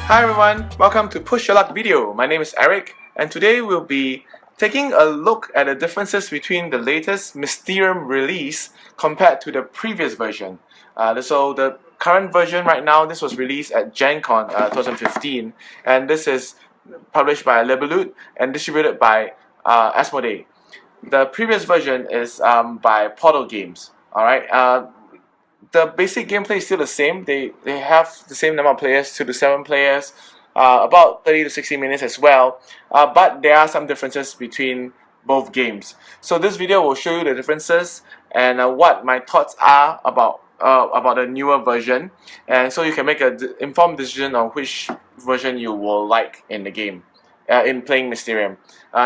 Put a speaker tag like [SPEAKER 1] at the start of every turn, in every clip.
[SPEAKER 1] Hi everyone, welcome to Push Your Luck video. My name is Eric, and today we'll be taking a look at the differences between the latest Mysterium release compared to the previous version. So the current version right now, this was released at Gen Con 2015, and this is published by Lebelut and distributed by Asmodee. The previous version is by Portal Games. Alright, the basic gameplay is still the same. They have the same number of players, 2 to 7 players, about 30 to 60 minutes as well. But there are some differences between both games. So this video will show you the differences and what my thoughts are about the newer version, and so you can make an informed decision on which version you will like in the game. In playing Mysterium,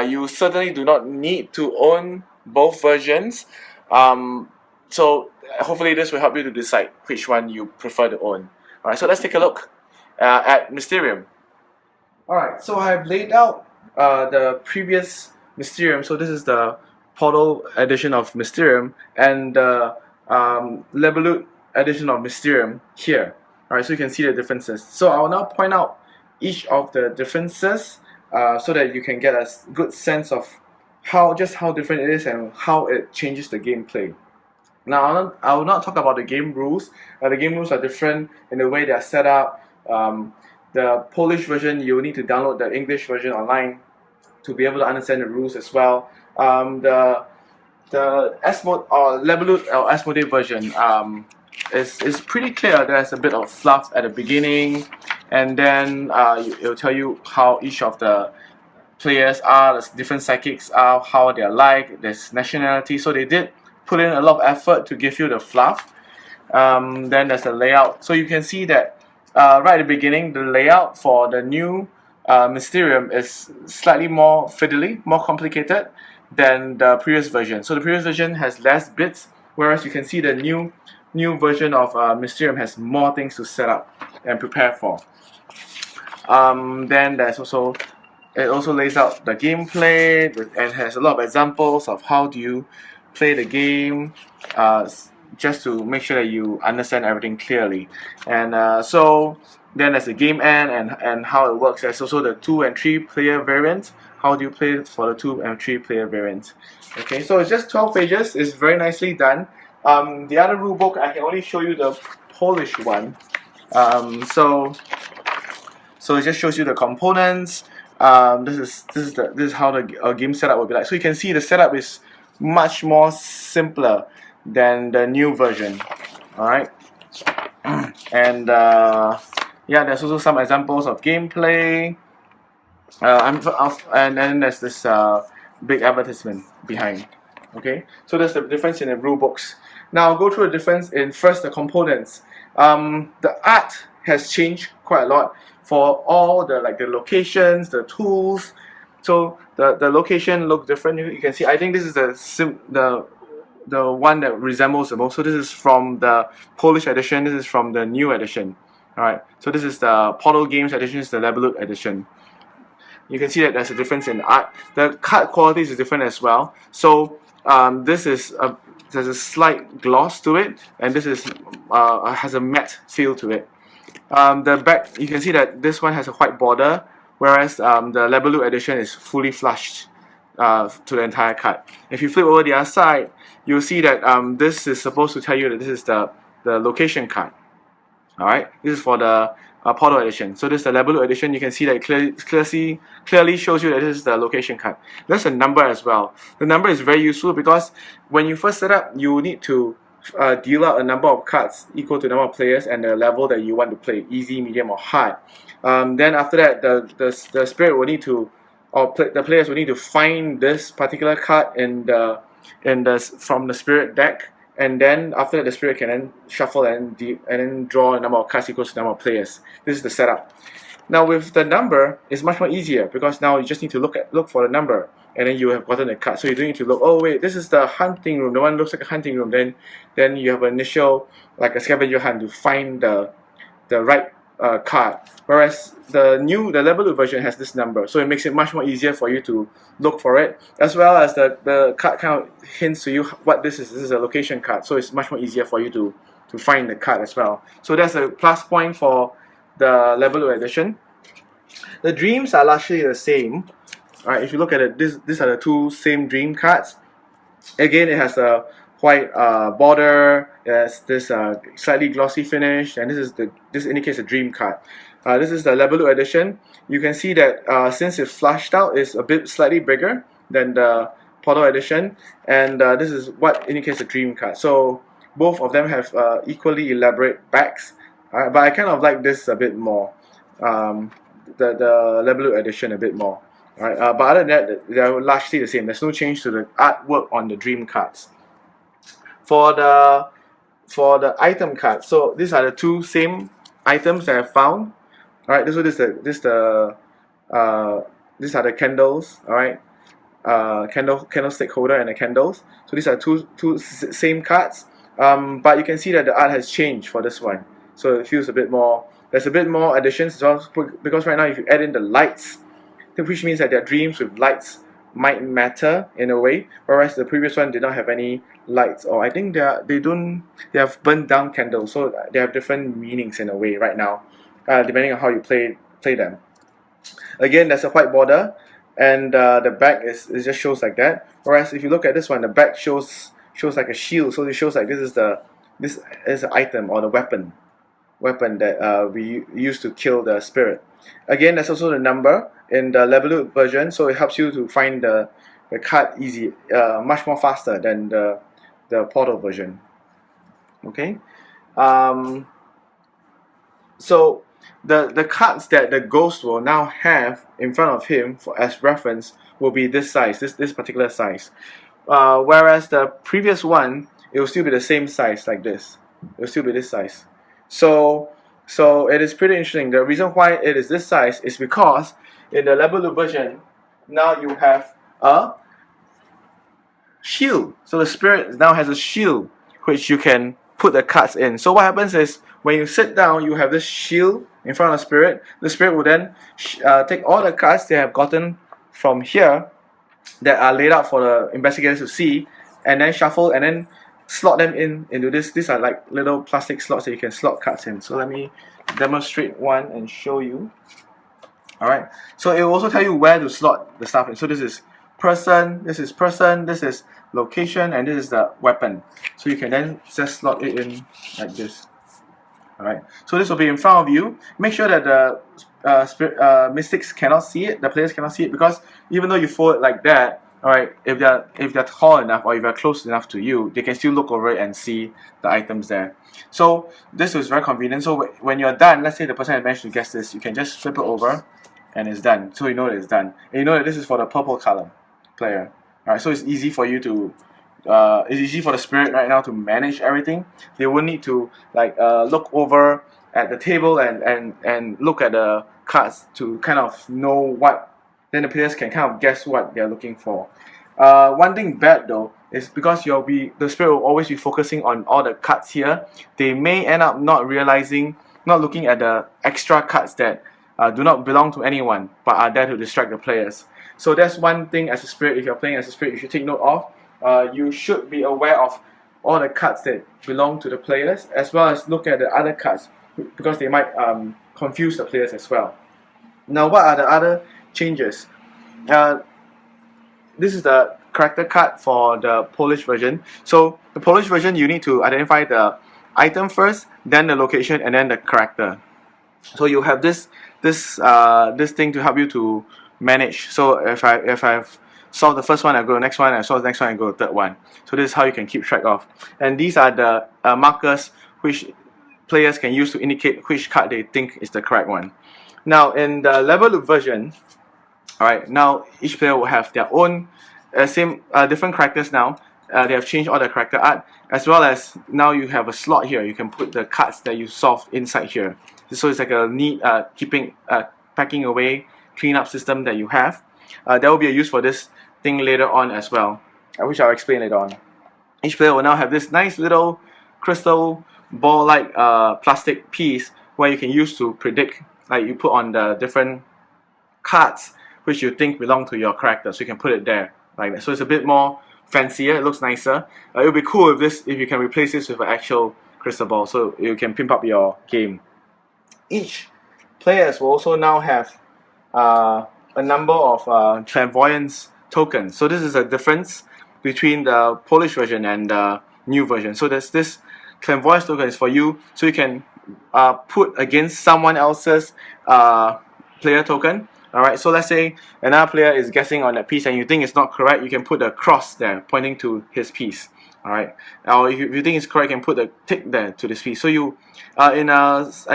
[SPEAKER 1] you certainly do not need to own both versions. So hopefully this will help you to decide which one you prefer to own. Alright, so let's take a look at Mysterium. Alright, so I've laid out the previous Mysterium. So this is the Portal edition of Mysterium and the Lebelut edition of Mysterium here. Alright, so you can see the differences. So I will now point out each of the differences so that you can get a good sense of how different it is and how it changes the gameplay. Now, I will not talk about the game rules. The game rules are different in the way they are set up. The Polish version, you will need to download the English version online to be able to understand the rules as well. The Lebelut or Asmodee version is pretty clear. There's a bit of fluff at the beginning, and then it will tell you how each of the players are, the different psychics are, how they're like, there's nationality. So they did put in a lot of effort to give you the fluff. Then there's the layout. So you can see that right at the beginning, the layout for the new Mysterium is slightly more fiddly, more complicated than the previous version. So the previous version has less bits, whereas you can see the new version of Mysterium has more things to set up and prepare for. Then there's also, it also lays out the gameplay and has a lot of examples of how do you play the game, just to make sure that you understand everything clearly. And so then there's the game end and how it works. There's also the 2 and 3 player variant. How do you play for the 2 and 3 player variant? Okay, so it's just 12 pages. It's very nicely done. The other rulebook, I can only show you the Polish one. So it just shows you the components. This is how the game setup will be like. So you can see the setup is much more simpler than the new version. Alright, and yeah, there's also some examples of gameplay, and then there's this big advertisement behind. Okay, so there's the difference in the rule books. Now I'll go through the difference in first the components. The art has changed quite a lot for all the the locations, the tools. So the location look different. You can see, I think this is the one that resembles the most. So this is from the Polish edition, this is from the new edition. Alright, so this is the Portal Games edition, this is the Lebelut edition. You can see that there's a difference in art. The card quality is different as well. So this is there's a slight gloss to it, and this is has a matte feel to it. The back, you can see that this one has a white border, whereas the Lebelut edition is fully flushed to the entire card. If you flip over the other side, you'll see that this is supposed to tell you that this is the location card. Alright, this is for the Portal edition. So this is the Lebelut edition. You can see that it clearly shows you that this is the location card. There's a number as well. The number is very useful because when you first set up, you need to deal out a number of cards equal to the number of players and the level that you want to play, easy, medium, or hard. Then after that, the spirit will need to, the players will need to find this particular card from the spirit deck, and then after that, the spirit can then shuffle and then draw a number of cards equals to the number of players. This is the setup. Now with the number, it's much more easier because now you just need to look for the number, and then you have gotten the card. So you don't need to look, oh wait, this is the hunting room, the one looks like a hunting room. Then you have an initial, like a scavenger hunt to find the right card. Whereas the Lebelut version has this number, so it makes it much more easier for you to look for it, as well as the card kind of hints to you what this is. This is a location card, so it's much more easier for you to find the card as well. So that's a plus point for the Lebelut edition. The dreams are largely the same. Alright, if you look at it, these are the two same dream cards. Again, it has a white border. It has this slightly glossy finish, and this indicates a dream card. This is the level 2 edition. You can see that since it's flushed out, it's a bit slightly bigger than the Portal edition, and this is what indicates a dream card. So both of them have equally elaborate backs, but I kind of like this a bit more. The level 2 edition a bit more. Right, but other than that, they're largely the same. There's no change to the artwork on the dream cards. For the item cards, so these are the two same items that I found. All right, these are the candles. All right, candlestick holder and the candles. So these are two same cards. But you can see that the art has changed for this one. So it feels a bit more. There's a bit more additions as well, because right now if you add in the lights, which means that their dreams with lights might matter in a way, whereas the previous one did not have any lights, or I think they have burnt down candles, so they have different meanings in a way right now, depending on how you play them. Again, there's a white border, and the back is just shows like that. Whereas if you look at this one, the back shows like a shield, so it shows like this is the item or the weapon that we use to kill the spirit. Again, there's also the number in the level 2 version, so it helps you to find the card much more faster than the Portal version. Okay, so the cards that the ghost will now have in front of him as reference will be this size, this particular size. Whereas the previous one, it will still be the same size like this. It will still be this size. So it is pretty interesting. The reason why it is this size is because in the level 2 version, now you have a shield. So the spirit now has a shield which you can put the cards in. So what happens is when you sit down, you have this shield in front of the spirit. The spirit will then take all the cards they have gotten from here that are laid out for the investigators to see, and then shuffle and then slot them into this. These are like little plastic slots that you can slot cards in. So let me demonstrate one and show you. Alright, so it will also tell you where to slot the stuff in. So this is person, this is location, and this is the weapon. So you can then just slot it in like this. Alright, so this will be in front of you. Make sure that the mystics cannot see it, the players cannot see it, because even though you fold it like that, alright, if they're tall enough or if they're close enough to you, they can still look over it and see the items there. So this is very convenient. So when you're done, let's say the person has managed to guess this, you can just flip it over and it's done. So you know that it's done. And you know that this is for the purple color player. Alright, so it's easy for you to it's easy for the spirit right now to manage everything. They won't need to like look over at the table and look at the cards to kind of know what. Then the players can kind of guess what they're looking for. One thing bad though is because the spirit will always be focusing on all the cards here. They may end up not looking at the extra cards that do not belong to anyone but are there to distract the players. So that's one thing as a spirit. If you're playing as a spirit, you should take note of. You should be aware of all the cards that belong to the players, as well as look at the other cards, because they might confuse the players as well. Now, what are the other changes? This is the character card for the Polish version. So the Polish version, you need to identify the item first, then the location, and then the character. So you have this thing to help you to manage. So if I've solved the first one, I go to the next one. I solve the next one, I go to the third one. So this is how you can keep track of. And these are the markers which players can use to indicate which card they think is the correct one. Now in the level up version, alright, now each player will have their own different characters now. They have changed all the character art, as well as now you have a slot here. You can put the cards that you solved inside here. So it's like a neat packing away, clean up system that you have. There will be a use for this thing later on as well, which I'll explain later on. Each player will now have this nice little crystal ball-like plastic piece where you can use to predict, like you put on the different cards which you think belong to your character. So you can put it there like that. So it's a bit more fancier. It looks nicer. It would be cool if you can replace this with an actual crystal ball, so you can pimp up your game. Each players will also now have a number of clairvoyance tokens. So this is a difference between the Polish version and the new version. So there's this clairvoyance token is for you, so you can put against someone else's player token. Alright, so let's say another player is guessing on that piece and you think it's not correct, you can put a cross there pointing to his piece. Alright, or if you think it's correct, you can put a tick there to this piece. So you, I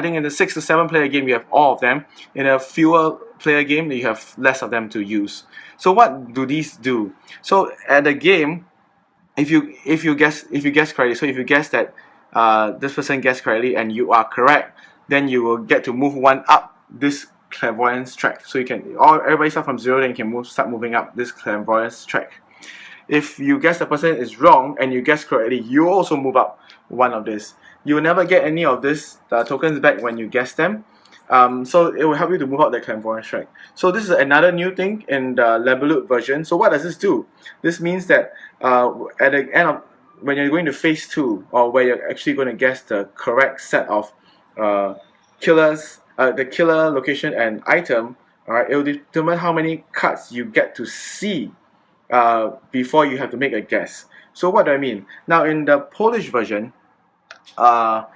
[SPEAKER 1] think in the 6 to 7 player game, you have all of them. In a fewer player game, you have less of them to use. So what do these do? So at the game, if you guess correctly, so if you guess that this person guessed correctly and you are correct, then you will get to move one up this clairvoyance track. So you can everybody start from 0, then you can start moving up this clairvoyance track. If you guess the person is wrong and you guess correctly, you also move up one of this. You will never get any of this tokens back when you guess them. So it will help you to move up the clairvoyance track. So this is another new thing in the Lebelut version. So what does this do? This means that at the end of when you're going to phase 2, or where you're actually going to guess the correct set of killers, the killer, location, and item, alright, it will determine how many cards you get to see before you have to make a guess. So what do I mean? Now in the Polish version, what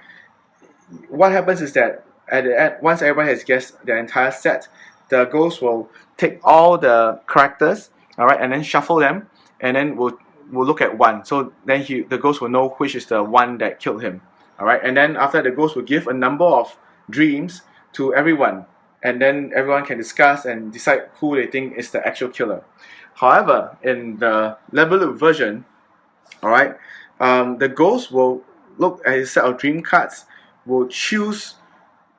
[SPEAKER 1] happens is that at the end, once everyone has guessed their entire set, the ghost will take all the characters, alright, and then shuffle them, and then we'll look at one. So then the ghost will know which is the one that killed him. Alright, and then after the ghost will give a number of dreams to everyone, and then everyone can discuss and decide who they think is the actual killer. However, in the Lebelut version, alright, the ghost will look at his set of dream cards, will choose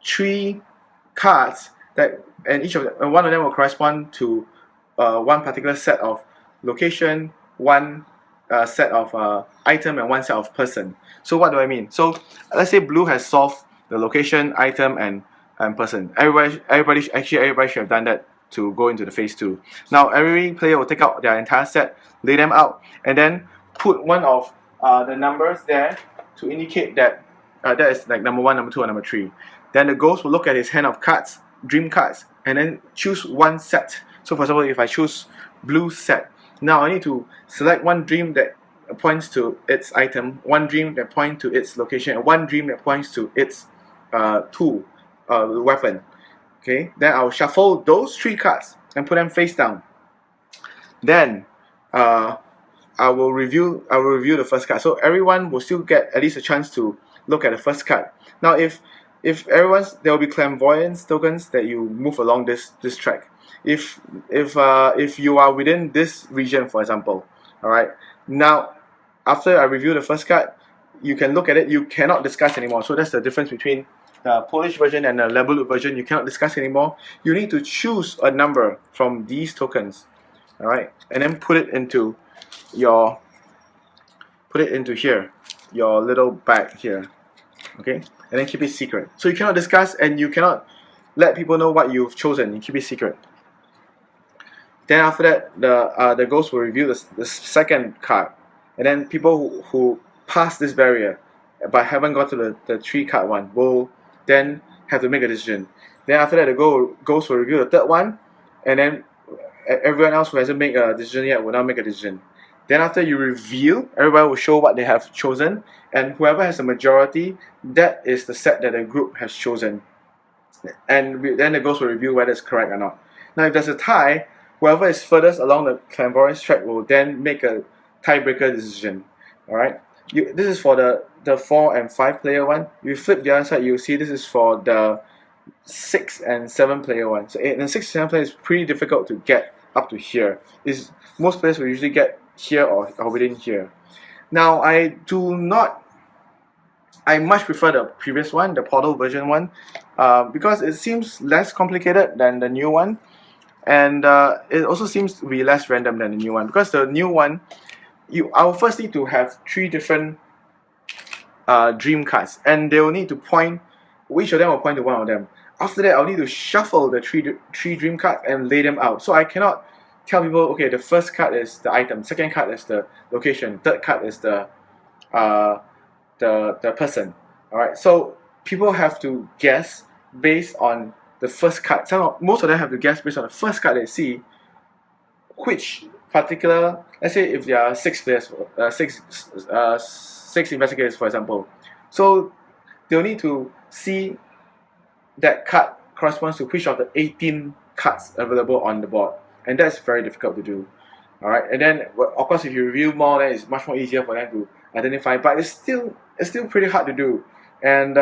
[SPEAKER 1] 3 cards that, and each of them, and one of them will correspond to one particular set of location, one set of item, and one set of person. So what do I mean? So let's say blue has solved the location, item, and person. Everybody should have done that to go into the phase 2. Now every player will take out their entire set, lay them out, and then put one of the numbers there to indicate that that is like number 1, number 2, and number 3. Then the ghost will look at his hand of cards, dream cards, and then choose one set. So for example, if I choose blue set, now I need to select one dream that points to its item, one dream that points to its location, and one dream that points to its tool, weapon. Okay, then I'll shuffle those 3 cards and put them face down. Then I will review the first card. So everyone will still get at least a chance to look at the first card. Now if there will be clairvoyance tokens that you move along this track. If you are within this region, for example, alright, now after I review the first card, you can look at it, you cannot discuss anymore. So that's the difference between the Polish version and the Lebelut version. You cannot discuss anymore. You need to choose a number from these tokens, alright, and then put it into here, your little bag here, okay, and then keep it secret. So you cannot discuss and you cannot let people know what you've chosen. You keep it secret. Then after that, the ghost will reveal the second card, and then people who pass this barrier but haven't got to the 3 card one will then have to make a decision. Then after that, the ghost will reveal the third one, and then everyone else who hasn't made a decision yet will now make a decision. Then after you reveal, everybody will show what they have chosen, and whoever has a majority, that is the set that the group has chosen. And then the ghost will reveal whether it's correct or not. Now if there's a tie, whoever is furthest along the clairvoyance track will then make a tiebreaker decision. Alright? This is for the 4 and 5 player one. You flip the other side, you'll see this is for the 6 and 7 player one. So in the 6 and 7 player, it's pretty difficult to get up to here. Most players will usually get here or within here. Now I much prefer the previous one, the Portal version one, because it seems less complicated than the new one, and it also seems to be less random than the new one. Because the new one, I will first need to have 3 different dream cards, and they will need to point. Each of them will point to one of them. After that, I'll need to shuffle the three dream cards and lay them out. So I cannot tell people, okay, the first card is the item, second card is the location, third card is the person. Alright, so people have to guess based on the first card. Most of them have to guess based on the first card they see which particular, let's say if there are 6 players, 6 investigators for example, so they'll need to see that card corresponds to which of the 18 cards available on the board, and that's very difficult to do. Alright, and then of course if you review more, then it's much more easier for them to identify, but it's still pretty hard to do. And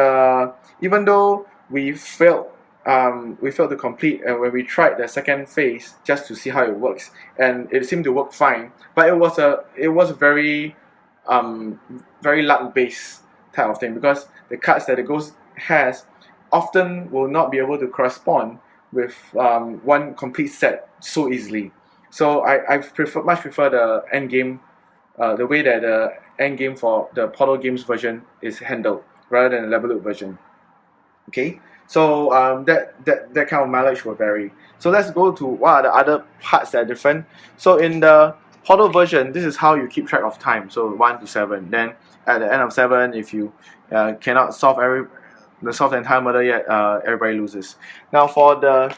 [SPEAKER 1] even though we failed to complete, and when we tried the second phase just to see how it works, and it seemed to work fine, but it was a very very luck based type of thing, because the cards that the ghost has often will not be able to correspond with one complete set so easily. So I much prefer the end game, the way that the end game for the Portal Games version is handled, rather than the level loop version. Okay, so that kind of mileage will vary. So let's go to what are the other parts that are different. So in the Portal version, this is how you keep track of time. So 1 to 7. Then at the end of 7, if you cannot solve the entire murder yet, everybody loses. Now for the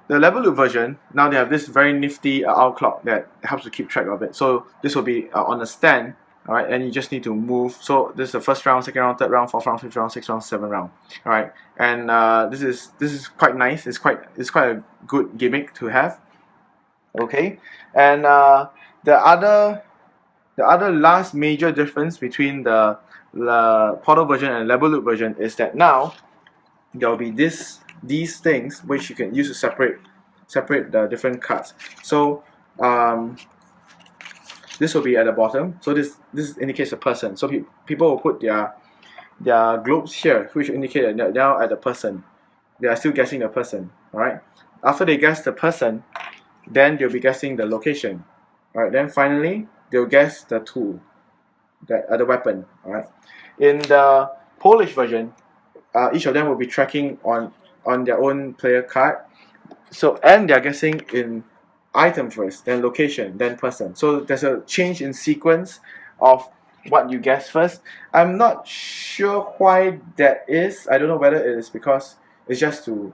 [SPEAKER 1] level loop version, now they have this very nifty hour clock that helps to keep track of it. So this will be on a stand, alright, and you just need to move. So this is the first round, second round, third round, fourth round, fifth round, sixth round, seventh round, alright. And this is quite nice. It's quite a good gimmick to have. Okay, and the other last major difference between the Portal version and level loop version is that now there will be these things which you can use to separate the different cards. So this will be at the bottom. So this indicates a person. So people will put their globes here, which indicate that they're now at the person. They are still guessing the person. Alright. After they guess the person, then they'll be guessing the location. Alright. Then finally they'll guess the tool, the weapon. Alright. In the Polish version, each of them will be tracking on their own player card. So, and they're guessing in item first, then location, then person. So there's a change in sequence of what you guess first. I'm not sure why that is. I don't know whether it is because it's just to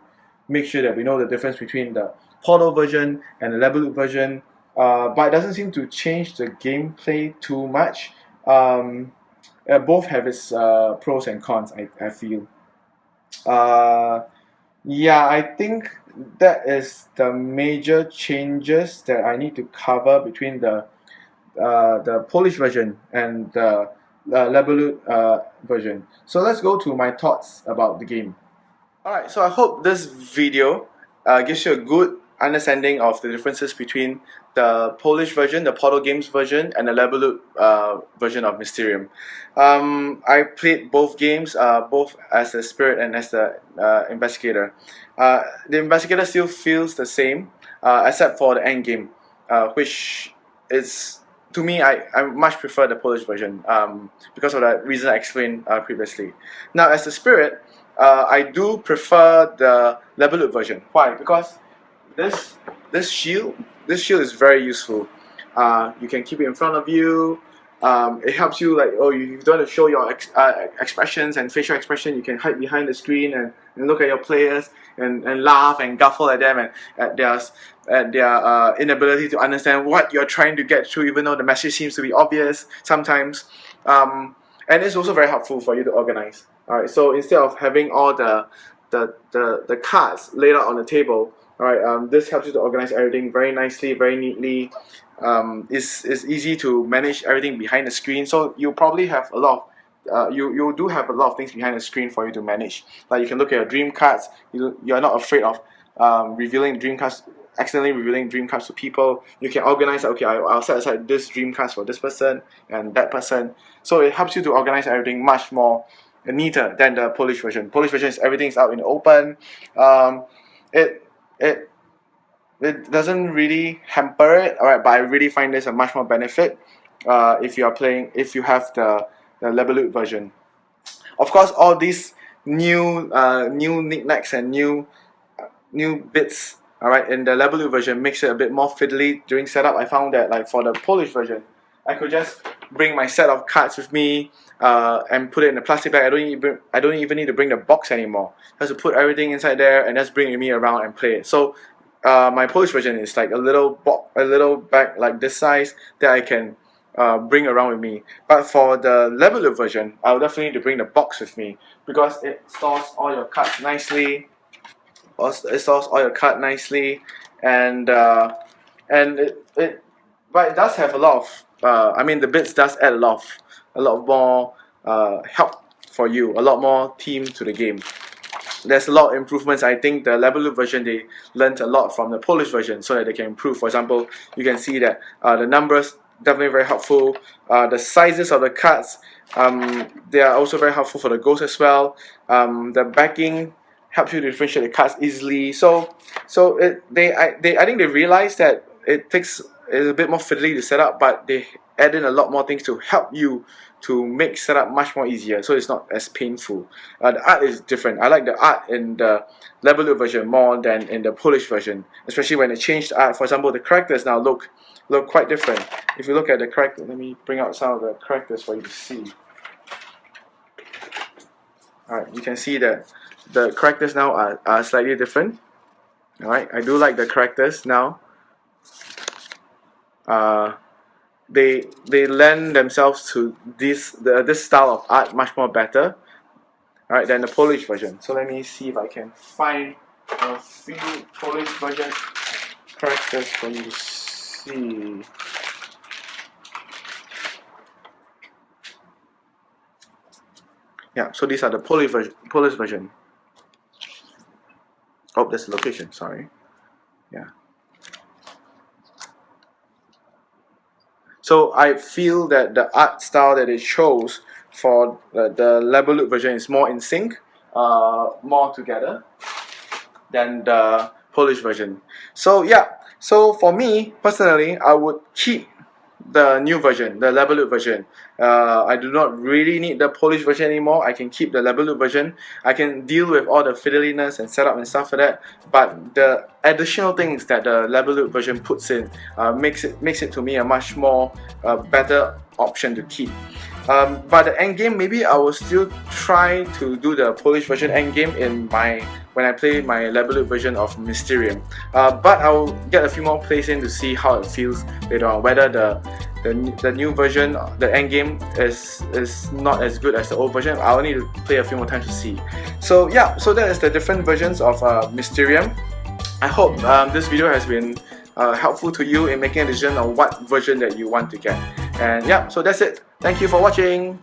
[SPEAKER 1] make sure that we know the difference between the Portal version and the level loop version. But it doesn't seem to change the gameplay too much. Both have its pros and cons, I feel. Yeah, I think that is the major changes that I need to cover between the Polish version and the level loop version. So let's go to my thoughts about the game. Alright, so I hope this video gives you a good understanding of the differences between the Polish version, the Portal Games version, and the level loop version of Mysterium. I played both games, both as the spirit and as the investigator. The investigator still feels the same, except for the end game, which is, to me, I much prefer the Polish version because of the reason I explained previously. Now, as the spirit, I do prefer the level loop version. Why? Because this shield is very useful. You can keep it in front of you. It helps you, like, oh, you don't want to show your expressions and facial expression. You can hide behind the screen and look at your players and laugh and guffle at them and at their inability to understand what you're trying to get through, even though the message seems to be obvious sometimes. And it's also very helpful for you to organize. Alright, so instead of having all the cards laid out on the table, alright, this helps you to organize everything very nicely, very neatly. It's easy to manage everything behind the screen. So you probably have a lot of you do have a lot of things behind the screen for you to manage. Like you can look at your dream cards. You're not afraid of revealing dream cards, accidentally revealing dream cards to people. You can organize, okay, I'll set aside this dream cards for this person and that person. So it helps you to organize everything much more neater than the Polish version. Polish version is everything's out in the open. It doesn't really hamper it, alright, but I really find there's a much more benefit if you have the level loop version. Of course, all these new knickknacks and new bits, alright, in the level loop version makes it a bit more fiddly during setup. I found that, like, for the Polish version, I could just bring my set of cards with me and put it in a plastic bag. I don't even need to bring the box anymore. I just put everything inside there and just bring it with me around and play it. So my Polish version is like a little bag like this size that I can bring around with me. But for the Level version, I'll definitely need to bring the box with me because it stores all your cards nicely. It stores all your cards nicely, and but it does have a lot of I mean, the bits does add a lot more help for you, a lot more theme to the game. There's a lot of improvements. I think the Level version, they learned a lot from the Polish version so that they can improve. For example, you can see that the numbers definitely very helpful. The sizes of the cards, they are also very helpful for the ghosts as well. The backing helps you to differentiate the cards easily. I think they realized that it's a bit more fiddly to set up, but they add in a lot more things to help you to make setup much more easier, so it's not as painful. The art is different. I like the art in the Level version more than in the Polish version, especially when they changed the art. For example, the characters now look quite different. If you look at the character, let me bring out some of the characters for you to see. Alright, you can see that the characters now are slightly different. Alright, I do like the characters now. They lend themselves to this style of art much more better, right, than the Polish version. So let me see if I can find a few Polish version characters for you to see. Yeah, so these are the Polish version. Oh, that's the location. Sorry. Yeah. So I feel that the art style that it shows for the Level version is more in sync, more together than the Polish version. So yeah, so for me personally, I would keep the new version, the Level version. I do not really need the Polish version anymore. I can keep the Level version. I can deal with all the fiddliness and setup and stuff for that. But the additional things that the Level version puts in makes it to me a much more better option to keep. But the end game, maybe I will still try to do the Polish version end game when I play my Level version of Mysterium. But I will get a few more plays in to see how it feels later on. Whether the new version, the end game is not as good as the old version. I'll need to play a few more times to see. So yeah, so that is the different versions of Mysterium. I hope this video has been helpful to you in making a decision on what version that you want to get. And yeah, so that's it. Thank you for watching.